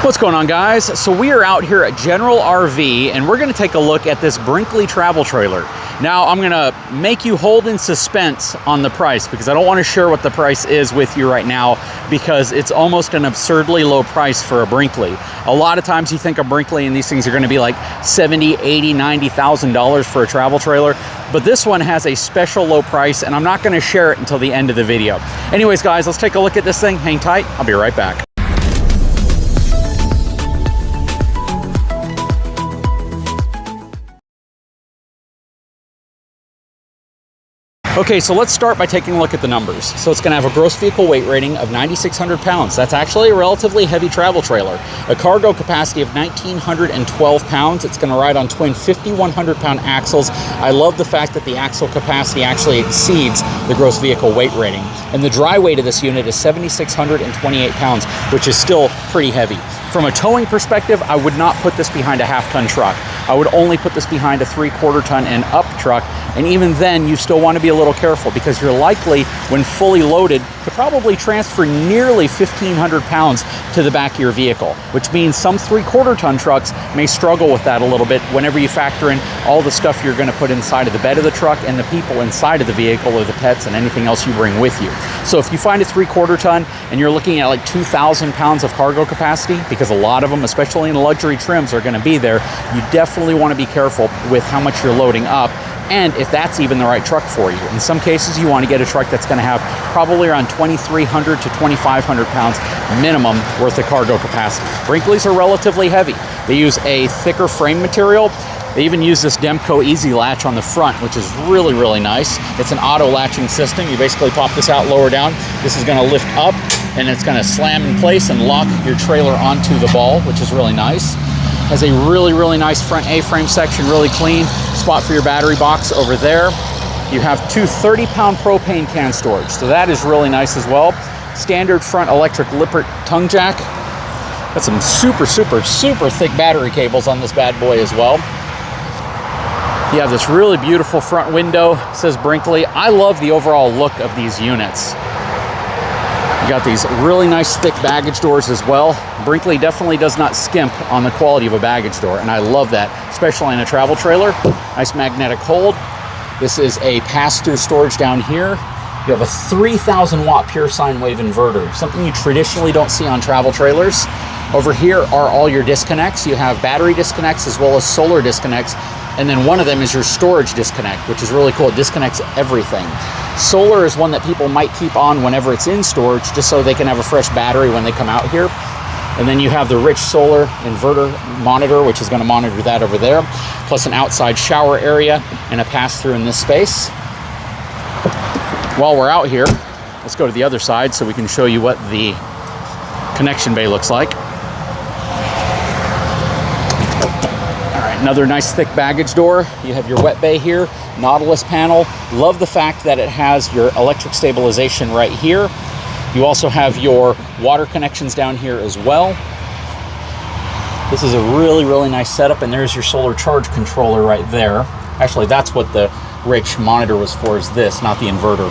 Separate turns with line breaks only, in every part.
What's going on, guys? So we are out here at General RV and we're going to take a look at this BRINKLEY travel trailer. Now I'm going to make you hold in suspense on the price because I don't want to share what the price is with you right now because it's almost an absurdly low price for a BRINKLEY. A lot of times you think of BRINKLEY and these things are going to be like $70, $80, $90,000 for a travel trailer, but this one has a special low price and I'm not going to share it until the end of the video. Anyways, guys, let's take a look at this thing. Hang tight. I'll be right back. Okay, so let's start by taking a look at the numbers. So it's going to have a gross vehicle weight rating of 9,600 pounds. That's actually a relatively heavy travel trailer. A cargo capacity of 1,912 pounds. It's going to ride on twin 5,100 pound axles. I love the fact that the axle capacity actually exceeds the gross vehicle weight rating. And the dry weight of this unit is 7,628 pounds, which is still pretty heavy. From a towing perspective, I would not put this behind a half-ton truck. I would only put this behind a 3/4 ton and up truck. And even then, you still want to be a little careful because you're likely, when fully loaded, to probably transfer nearly 1,500 pounds to the back of your vehicle, which means some 3/4 ton trucks may struggle with that a little bit whenever you factor in all the stuff you're going to put inside of the bed of the truck and the people inside of the vehicle or the pets and anything else you bring with you. So if you find a 3/4 ton and you're looking at like 2,000 pounds of cargo capacity, because a lot of them, especially in luxury trims, are going to be there, you definitely want to be careful with how much you're loading up and if that's even the right truck for you. In some cases, you want to get a truck that's going to have probably around 2,300 to 2,500 pounds minimum worth of cargo capacity. BRINKLEYs are relatively heavy. They use a thicker frame material. They even use this Demco Easy Latch on the front, which is really, really nice. It's an auto latching system. You basically pop this out, lower down. This is going to lift up and it's going to slam in place and lock your trailer onto the ball, which is really nice. Has a really, really nice front A-frame section, really clean. Spot for your battery box over there. You have two 30-pound propane can storage, so that is really nice as well. Standard front electric Lippert tongue jack. Got some super, super, super thick battery cables on this bad boy as well. You have this really beautiful front window. It says BRINKLEY. I love the overall look of these units. You got these really nice thick baggage doors as well. BRINKLEY definitely does not skimp on the quality of a baggage door, and I love that, especially in a travel trailer. Nice magnetic hold. This is a pass-through storage down here. You have a 3,000 watt pure sine wave inverter, something you traditionally don't see on travel trailers. Over here are all your disconnects. You have battery disconnects as well as solar disconnects. And then one of them is your storage disconnect, which is really cool. It disconnects everything. Solar is one that people might keep on whenever it's in storage, just so they can have a fresh battery when they come out here. And then you have the rich solar inverter monitor, which is going to monitor that over there, plus an outside shower area and a pass-through in this space. While we're out here, let's go to the other side so we can show you what the connection bay looks like. Another nice thick baggage door. You have your wet bay here, Nautilus panel. Love the fact that it has your electric stabilization right here. You also have your water connections down here as well. This is a really, really nice setup, and there's your solar charge controller right there. Actually, that's what the rich monitor was for, is this, not the inverter.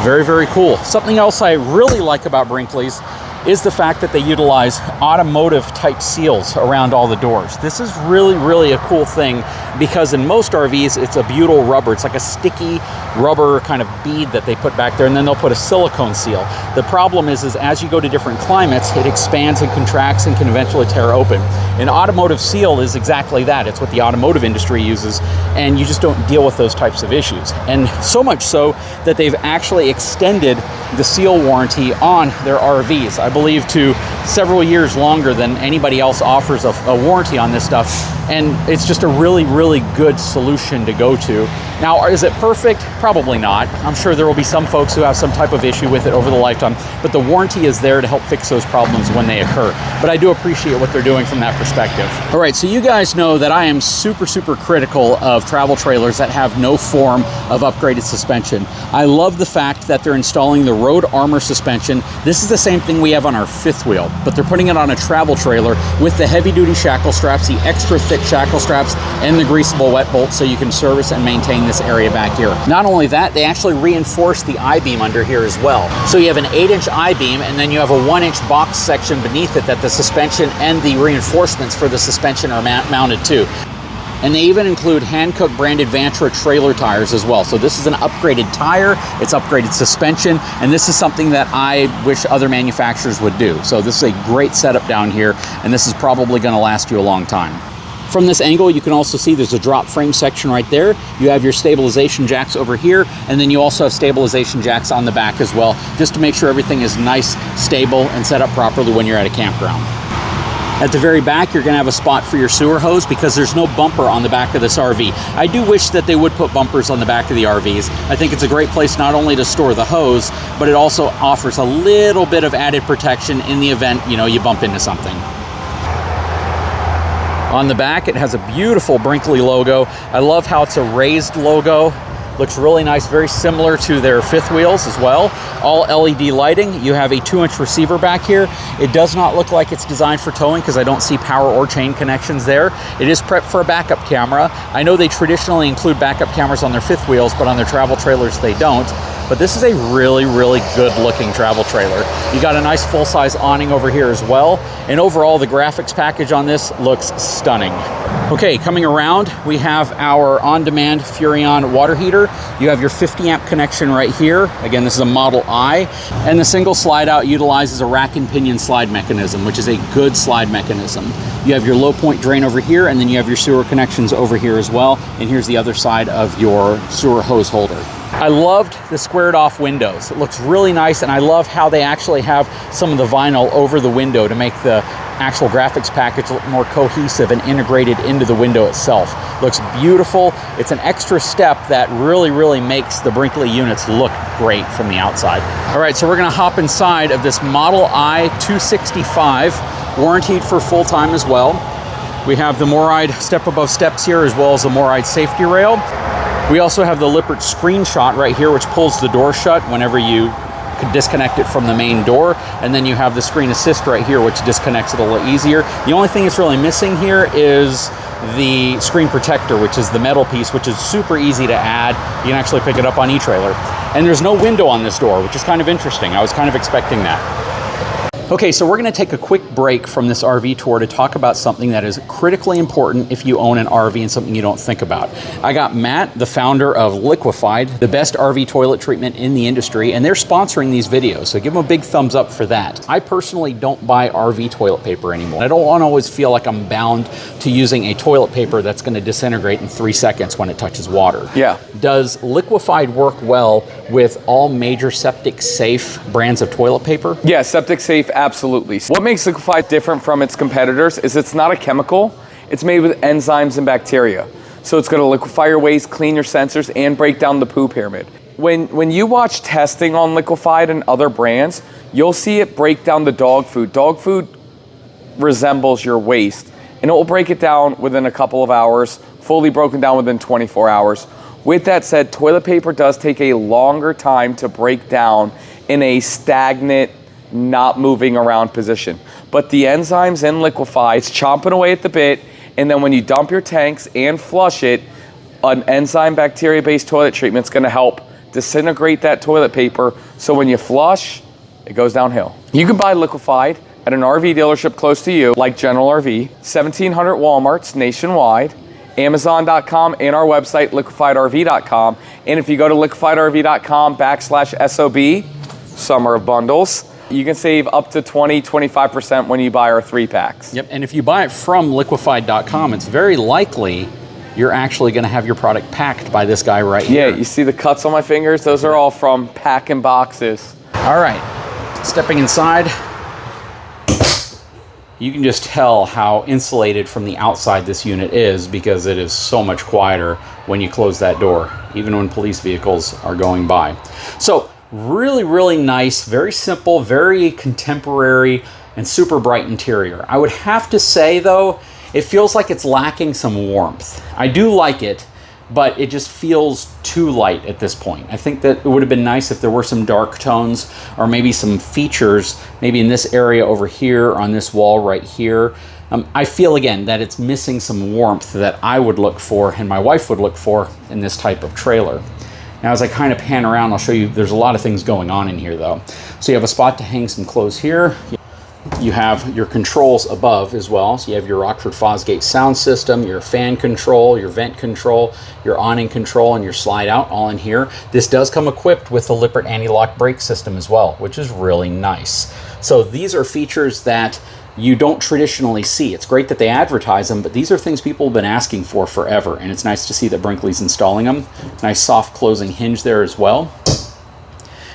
Very, very cool. Something else I really like about BRINKLEY's is the fact that they utilize automotive type seals around all the doors. This is really, really a cool thing because in most RVs, it's a butyl rubber. It's like a sticky rubber kind of bead that they put back there, and then they'll put a silicone seal. The problem is as you go to different climates, it expands and contracts and can eventually tear open. An automotive seal is exactly that. It's what the automotive industry uses, and you just don't deal with those types of issues. And so much so that they've actually extended the seal warranty on their RVs, I believe to several years longer than anybody else offers a warranty on this stuff. And it's just a really, really good solution to go to. Now, is it perfect? Probably not. I'm sure there will be some folks who have some type of issue with it over the lifetime, but the warranty is there to help fix those problems when they occur. But I do appreciate what they're doing from that perspective. All right, so you guys know that I am super, super critical of travel trailers that have no form of upgraded suspension. I love the fact that they're installing the Road Armor suspension. This is the same thing we have on our fifth wheel. but they're putting it on a travel trailer with the heavy-duty shackle straps, the extra thick shackle straps, and the greasable wet bolts so you can service and maintain this area back here. Not only that, they actually reinforce the I-beam under here as well. So you have an 8-inch I-beam, and then you have a 1-inch box section beneath it that the suspension and the reinforcements for the suspension are mounted to. And they even include Hankook branded Vantra trailer tires as well. So this is an upgraded tire, it's upgraded suspension, and this is something that I wish other manufacturers would do. So this is a great setup down here, and this is probably gonna last you a long time. From this angle, you can also see there's a drop frame section right there. You have your stabilization jacks over here, and then you also have stabilization jacks on the back as well, just to make sure everything is nice, stable, and set up properly when you're at a campground. At the very back, you're gonna have a spot for your sewer hose because there's no bumper on the back of this RV. I do wish that they would put bumpers on the back of the RVs. I think it's a great place not only to store the hose, but it also offers a little bit of added protection in the event, you know, you bump into something. On the back, it has a beautiful Brinkley logo. I love how it's a raised logo. Looks really nice, very similar to their fifth wheels as well. All LED lighting. You have a 2-inch receiver back here. It does not look like it's designed for towing because I don't see power or chain connections there. It is prepped for a backup camera. I know they traditionally include backup cameras on their fifth wheels, but on their travel trailers they don't. But this is a really, really good looking travel trailer. You got a nice full-size awning over here as well. And overall, the graphics package on this looks stunning. Okay, coming around, we have our on-demand Furrion water heater. You have your 50 amp connection right here. Again, this is a Model I. And the single slide out utilizes a rack and pinion slide mechanism, which is a good slide mechanism. You have your low point drain over here, and then you have your sewer connections over here as well. And here's the other side of your sewer hose holder. I loved the squared off windows. It looks really nice, and I love how they actually have some of the vinyl over the window to make the actual graphics package look more cohesive and integrated into the window itself. Looks beautiful. It's an extra step that really, really makes the Brinkley units look great from the outside. All right, so we're gonna hop inside of this Model I 265, warranted for full time as well. We have the MORryde step above steps here, as well as the MORryde safety rail. We also have the Lippert screenshot right here, which pulls the door shut whenever you could disconnect it from the main door. And then you have the screen assist right here, which disconnects it a little easier. The only thing that's really missing here is the screen protector, which is the metal piece, which is super easy to add. You can actually pick it up on eTrailer. And there's no window on this door, which is kind of interesting. I was kind of expecting that. Okay, so we're gonna take a quick break from this RV tour to talk about something that is critically important if you own an RV and something you don't think about. I got Matt, the founder of Liquified, the best RV toilet treatment in the industry, and they're sponsoring these videos, so give them a big thumbs up for that. I personally don't buy RV toilet paper anymore. I don't want to always feel like I'm bound to using a toilet paper that's gonna disintegrate in 3 seconds when it touches water.
Yeah.
Does Liquified work well with all major septic safe brands of toilet paper?
Yeah, septic safe, absolutely. What makes Liquified different from its competitors is it's not a chemical, it's made with enzymes and bacteria. So it's gonna liquefy your waste, clean your sensors, and break down the poo pyramid. When you watch testing on Liquified and other brands, you'll see it break down the dog food. Dog food resembles your waste, and it will break it down within a couple of hours, fully broken down within 24 hours. With that said, toilet paper does take a longer time to break down in a stagnant, not moving around position. But the enzymes in Liquified, it's chomping away at the bit, and then when you dump your tanks and flush it, an enzyme bacteria-based toilet treatment is gonna help disintegrate that toilet paper, so when you flush, it goes downhill. You can buy Liquified at an RV dealership close to you, like General RV, 1,700 Walmarts nationwide, Amazon.com, and our website, liquifiedrv.com. And if you go to liquifiedrv.com/SOB, Summer of Bundles, you can save up to 20–25% when you buy our 3-packs.
Yep, and if you buy it from liquified.com, it's very likely you're actually gonna have your product packed by this guy right here.
Yeah, you see the cuts on my fingers? Those are all from packing boxes.
All right, stepping inside, you can just tell how insulated from the outside this unit is because it is so much quieter when you close that door, even when police vehicles are going by. So really, really nice, very simple, very contemporary, and super bright interior. I would have to say though, it feels like it's lacking some warmth. I do like it, but it just feels too light at this point. I think that it would have been nice if there were some dark tones or maybe some features, maybe in this area over here, on this wall right here. I feel, again, that it's missing some warmth that I would look for and my wife would look for in this type of trailer. Now, as I kind of pan around, I'll show you, there's a lot of things going on in here, though. So you have a spot to hang some clothes here. You have your controls above as well. So you have your Rockford Fosgate sound system, your fan control, your vent control, your awning control, and your slide out all in here. This does come equipped with the Lippert anti-lock brake system as well, which is really nice. So these are features that you don't traditionally see. It's great that they advertise them, but these are things people have been asking for forever, and it's nice to see that Brinkley's installing them. Nice soft closing hinge there as well.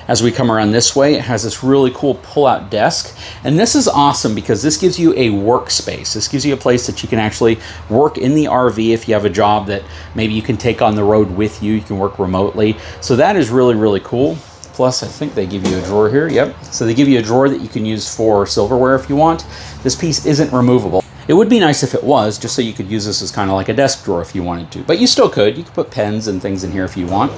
As we come around this way, it has this really cool pull-out desk. And this is awesome because this gives you a workspace. This gives you a place that you can actually work in the RV if you have a job that maybe you can take on the road with you. You can work remotely. So that is really, really cool. Plus, I think they give you a drawer here. Yep. So they give you a drawer that you can use for silverware if you want. This piece isn't removable. It would be nice if it was, just so you could use this as kind of like a desk drawer if you wanted to. But you still could. You could put pens and things in here if you want.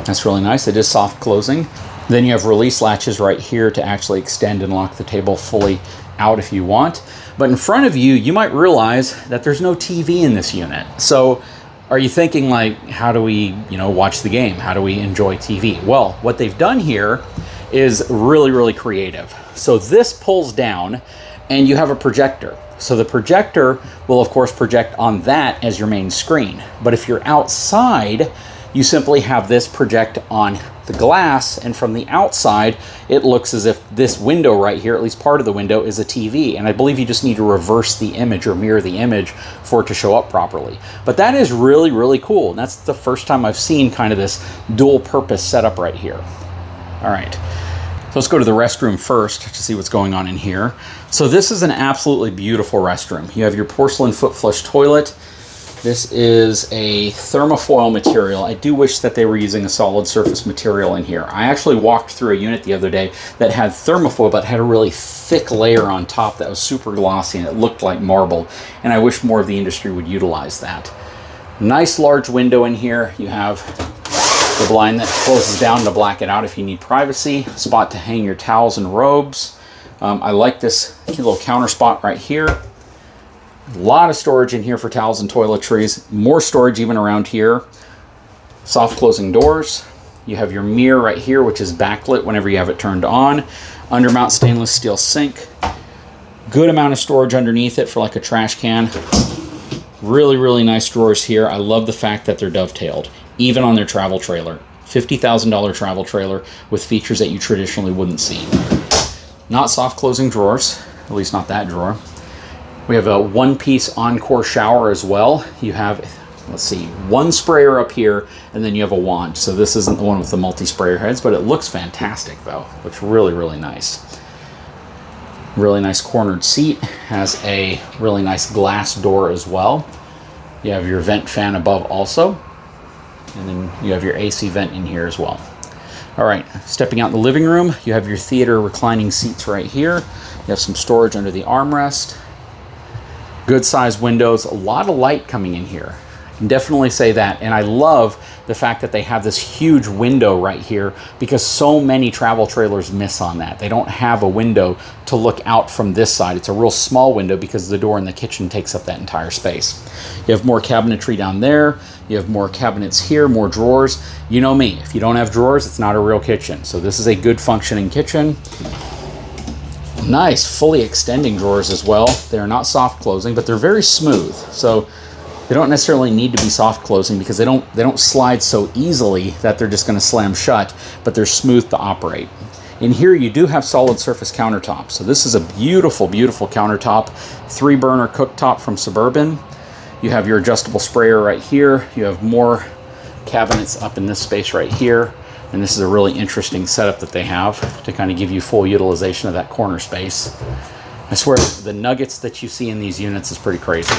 That's really nice. It is soft closing. Then you have release latches right here to actually extend and lock the table fully out if you want. But in front of you, you might realize that there's no TV in this unit. So are you thinking, like, how do we, watch the game? How do we enjoy TV? Well, what they've done here is really, really creative. So this pulls down and you have a projector. So the projector will of course project on that as your main screen. But if you're outside, you simply have this project on the glass, and from the outside, it looks as if this window right here, at least part of the window, is a TV. And I believe you just need to reverse the image or mirror the image for it to show up properly. But that is really, really cool. And that's the first time I've seen kind of this dual purpose setup right here. All right. So let's go to the restroom first to see what's going on in here. So this is an absolutely beautiful restroom. You have your porcelain foot flush toilet. This is a thermofoil material. I do wish that they were using a solid surface material in here. I actually walked through a unit the other day that had thermofoil but had a really thick layer on top that was super glossy and it looked like marble. And I wish more of the industry would utilize that. Nice large window in here. You have the blind that closes down to black it out if you need privacy. Spot to hang your towels and robes. I like this little counter spot right here. A lot of storage in here for towels and toiletries. More storage even around here. Soft closing doors. You have your mirror right here, which is backlit whenever you have it turned on. Undermount stainless steel sink. Good amount of storage underneath it for like a trash can. Really, really nice drawers here. I love the fact that they're dovetailed, even on their travel trailer. $50,000 travel trailer with features that you traditionally wouldn't see. Not soft closing drawers, at least not that drawer. We have a one-piece Encore shower as well. You have, let's see, one sprayer up here, and then you have a wand. So this isn't the one with the multi-sprayer heads, but it looks fantastic though. Looks really, really nice. Really nice cornered seat. Has a really nice glass door as well. You have your vent fan above also. And then you have your AC vent in here as well. All right, stepping out in the living room, you have your theater reclining seats right here. You have some storage under the armrest. Good sized windows, a lot of light coming in here. I can definitely say that. And I love the fact that they have this huge window right here because so many travel trailers miss on that. They don't have a window to look out from this side. It's a real small window because the door in the kitchen takes up that entire space. You have more cabinetry down there. You have more cabinets here, more drawers. You know me, if you don't have drawers, it's not a real kitchen. So this is a good functioning kitchen. Nice, fully extending drawers as well. They're not soft closing, but they're very smooth. So they don't necessarily need to be soft closing because they don't slide so easily that they're just going to slam shut, but they're smooth to operate. In here you do have solid surface countertops. So this is a beautiful, beautiful countertop. 3-burner cooktop from Suburban. You have your adjustable sprayer right here. You have more cabinets up in this space right here. And this is a really interesting setup that they have to kind of give you full utilization of that corner space. I swear the nuggets that you see in these units is pretty crazy.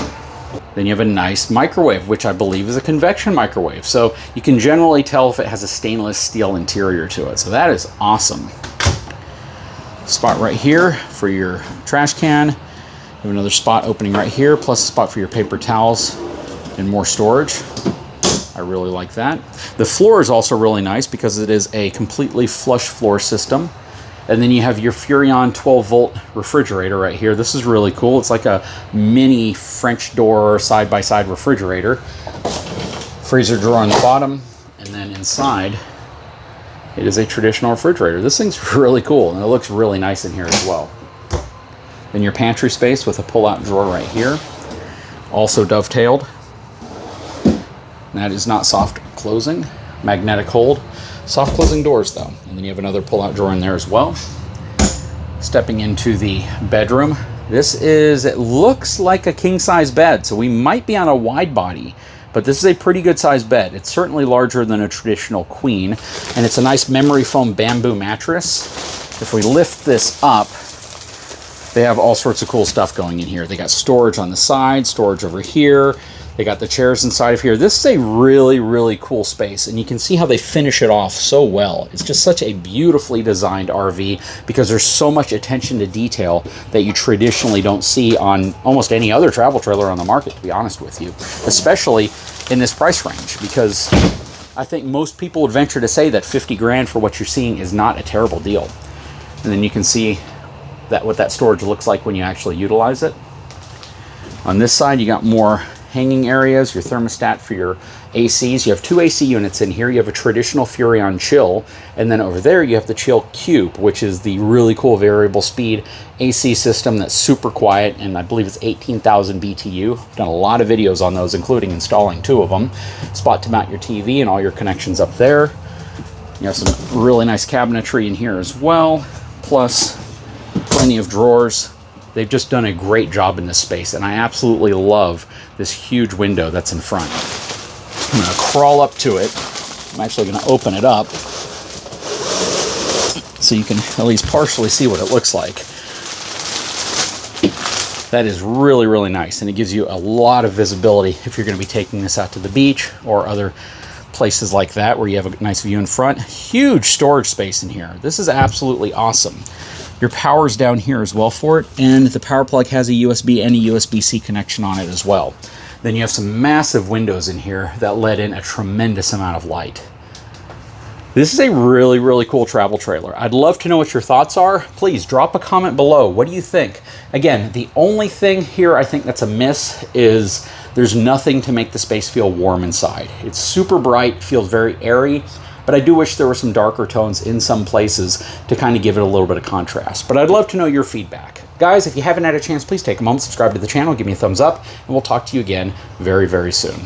Then you have a nice microwave, which I believe is a convection microwave. So you can generally tell if it has a stainless steel interior to it. So that is awesome. Spot right here for your trash can. You have another spot opening right here, plus a spot for your paper towels and more storage. I really like that. The floor is also really nice because it is a completely flush floor system. And then you have your Furrion 12-volt refrigerator right here. This is really cool. It's like a mini French door side-by-side refrigerator. Freezer drawer on the bottom, and then inside it is a traditional refrigerator. This thing's really cool, and it looks really nice in here as well. Then your pantry space with a pull-out drawer right here, also dovetailed. That is not soft closing, magnetic hold. Soft closing doors though. And then you have another pull-out drawer in there as well. Stepping into the bedroom. This is, it looks like a king-size bed, so we might be on a wide body, but this is a pretty good sized bed. It's certainly larger than a traditional queen, and it's a nice memory foam bamboo mattress. If we lift this up, they have all sorts of cool stuff going in here. They got storage on the side, storage over here. They got the chairs inside of here. This is a really, really cool space, and you can see how they finish it off so well. It's just such a beautifully designed RV because there's so much attention to detail that you traditionally don't see on almost any other travel trailer on the market, to be honest with you, especially in this price range, because I think most people would venture to say that 50 grand for what you're seeing is not a terrible deal. And then you can see that what that storage looks like when you actually utilize it. On this side, you got more hanging areas, your thermostat for your ACs. You have two AC units in here. You have a traditional Furrion Chill, and then over there you have the Chill Cube, which is the really cool variable speed AC system that's super quiet, and I believe it's 18,000 BTU. I've done a lot of videos on those, including installing 2 of them. Spot to mount your TV and all your connections up there. You have some really nice cabinetry in here as well, plus plenty of drawers. They've just done a great job in this space, and I absolutely love this huge window that's in front. I'm going to crawl up to it. I'm actually going to open it up so you can at least partially see what it looks like. That is really, really nice, and it gives you a lot of visibility if you're going to be taking this out to the beach or other places like that where you have a nice view in front. Huge storage space in here. This is absolutely awesome. Your power's down here as well for it, and the power plug has a USB and a USB-C connection on it as well. Then you have some massive windows in here that let in a tremendous amount of light. This is a really, really cool travel trailer. I'd love to know what your thoughts are. Please drop a comment below. What do you think? Again, the only thing here I think that's a miss is there's nothing to make the space feel warm inside. It's super bright, feels very airy, but I do wish there were some darker tones in some places to kind of give it a little bit of contrast. But I'd love to know your feedback. Guys, if you haven't had a chance, please take a moment, subscribe to the channel, give me a thumbs up, and we'll talk to you again very, very soon.